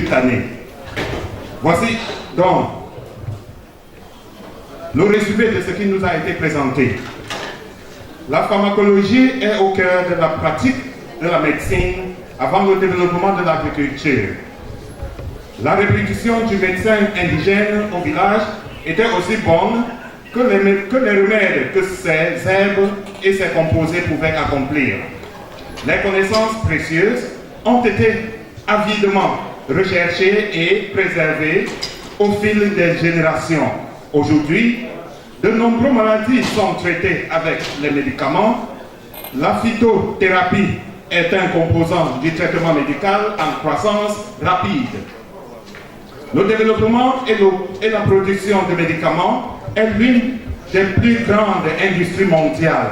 simultanée. Voici donc le résumé de ce qui nous a été présenté. La pharmacologie est au cœur de la pratique de la médecine avant le développement de l'agriculture. La répétition du médecin indigène au village était aussi bonne que les remèdes que ses herbes et ses composés pouvaient accomplir. Les connaissances précieuses ont été avidement recherchées et préservées au fil des générations. Aujourd'hui, de nombreuses maladies sont traitées avec les médicaments. La phytothérapie est un composant du traitement médical en croissance rapide. Le développement et la production de médicaments est l'une des plus grandes industries mondiales.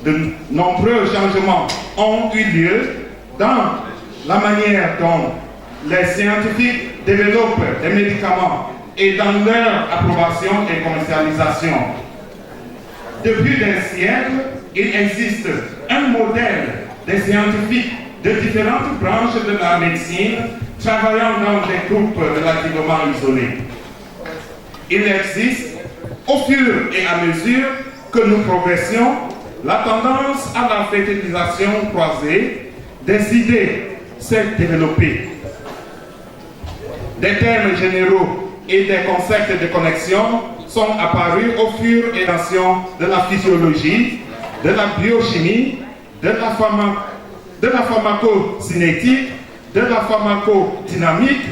De nombreux changements ont eu lieu dans la manière dont les scientifiques développent des médicaments et dans leur approbation et commercialisation. Depuis des siècles, il existe un modèle des scientifiques de différentes branches de la médecine travaillant dans des groupes relativement isolés. Il existe, au fur et à mesure que nous progressions, la tendance à la fertilisation croisée des idées s'est développée. Des termes généraux et des concepts de connexion sont apparus au fur et à mesure de la physiologie, de la biochimie, de la pharmacocinétique, de la pharmacodynamique,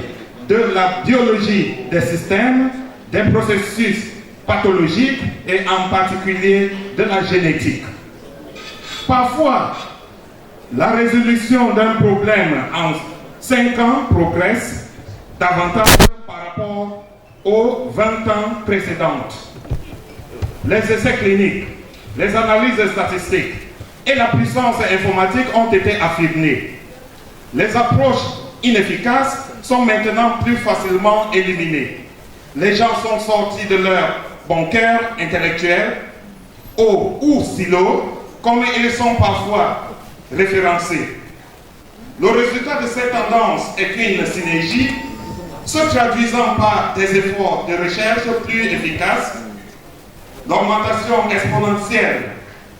de la biologie des systèmes, des processus pathologiques et en particulier de la génétique. Parfois, la résolution d'un problème en 5 ans progresse davantage par rapport aux 20 ans précédentes. Les essais cliniques, les analyses statistiques et la puissance informatique ont été affirmées. Les approches inefficaces sont maintenant plus facilement éliminées. Les gens sont sortis de leur bunker intellectuel, ou silo, comme ils sont parfois référencés. Le résultat de cette tendance est une synergie se traduisant par des efforts de recherche plus efficaces, l'augmentation exponentielle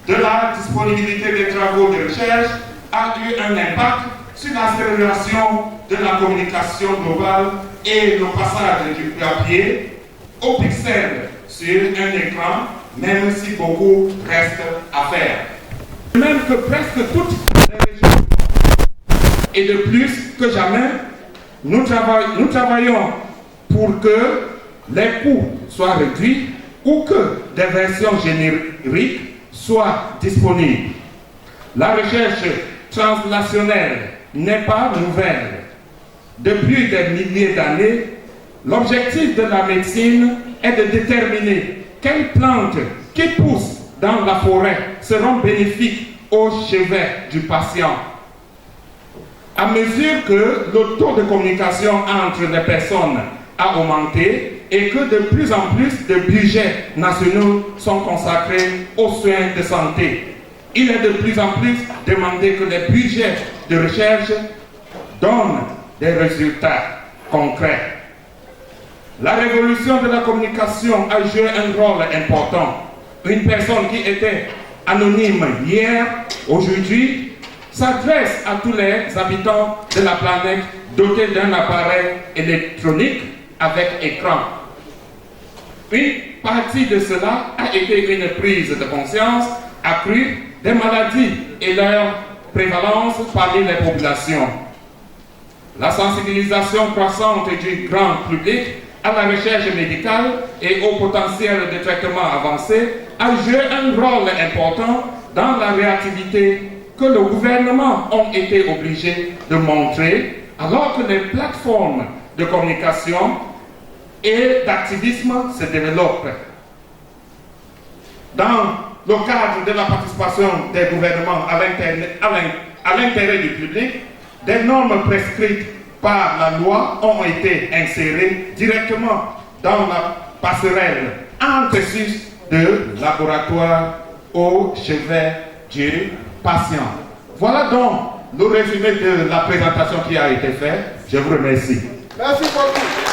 de la disponibilité des travaux de recherche a eu un impact sur l'accélération de la communication globale et le passage du papier au pixel sur un écran, même si beaucoup reste à faire. Même que presque toutes les régions et de plus que jamais, nous travaillons pour que les coûts soient réduits ou que des versions génériques soient disponibles. La recherche translationnelle n'est pas nouvelle. Depuis des milliers d'années, l'objectif de la médecine est de déterminer quelles plantes qui poussent dans la forêt seront bénéfiques au chevet du patient. À mesure que le taux de communication entre les personnes a augmenté et que de plus en plus de budgets nationaux sont consacrés aux soins de santé, il est de plus en plus demandé que les budgets de recherche donnent des résultats concrets. La révolution de la communication a joué un rôle important. Une personne qui était anonyme hier, aujourd'hui, s'adresse à tous les habitants de la planète dotés d'un appareil électronique avec écran. Une partie de cela a été une prise de conscience accrue des maladies et leur prévalence parmi les populations. La sensibilisation croissante du grand public à la recherche médicale et au potentiel de traitement avancé a joué un rôle important dans la réactivité que le gouvernement a été obligé de montrer alors que les plateformes de communication et d'activisme se développent. Dans le cadre de la participation des gouvernements à l'intérêt du public, des normes prescrites par la loi ont été insérées directement dans la passerelle entre de laboratoire au chevet du patient. Voilà donc le résumé de la présentation qui a été faite. Je vous remercie. Merci beaucoup.